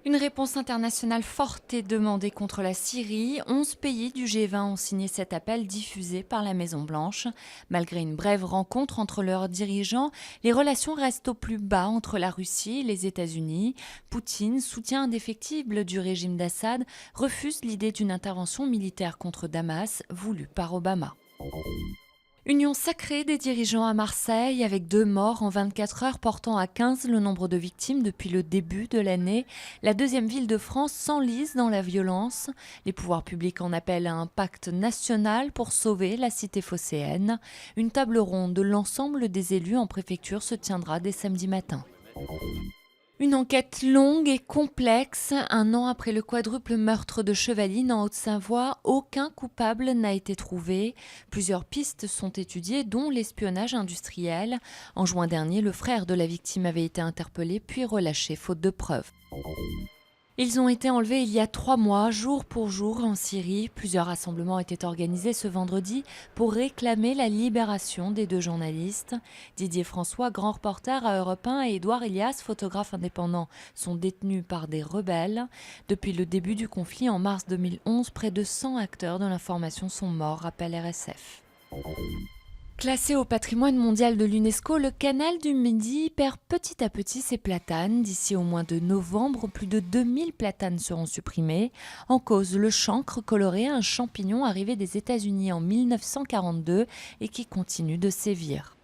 Une réponse internationale forte est demandée contre la Syrie. 11 pays du G20 ont signé cet appel diffusé par la Maison-Blanche. Malgré une brève rencontre entre leurs dirigeants, les relations restent au plus bas entre la Russie et les États-Unis. Poutine, soutien indéfectible du régime d'Assad, refuse l'idée d'une intervention militaire contre Damas voulue par Obama. Union sacrée des dirigeants à Marseille, avec 2 morts en 24 heures, portant à 15 le nombre de victimes depuis le début de l'année. La deuxième ville de France s'enlise dans la violence. Les pouvoirs publics en appellent à un pacte national pour sauver la cité phocéenne. Une table ronde de l'ensemble des élus en préfecture se tiendra dès samedi matin. Une enquête longue et complexe. 1 an après le quadruple meurtre de Chevaline en Haute-Savoie, aucun coupable n'a été trouvé. Plusieurs pistes sont étudiées, dont l'espionnage industriel. En juin dernier, le frère de la victime avait été interpellé puis relâché faute de preuves. Ils ont été enlevés il y a 3 mois, jour pour jour, en Syrie. Plusieurs rassemblements étaient organisés ce vendredi pour réclamer la libération des 2 journalistes. Didier François, grand reporter à Europe 1, et Édouard Elias, photographe indépendant, sont détenus par des rebelles. Depuis le début du conflit en mars 2011, près de 100 acteurs de l'information sont morts, rappelle RSF. Classé au patrimoine mondial de l'UNESCO, le canal du Midi perd petit à petit ses platanes. D'ici au mois de novembre, plus de 2000 platanes seront supprimées. En cause, le chancre coloré, un champignon arrivé des États-Unis en 1942 et qui continue de sévir.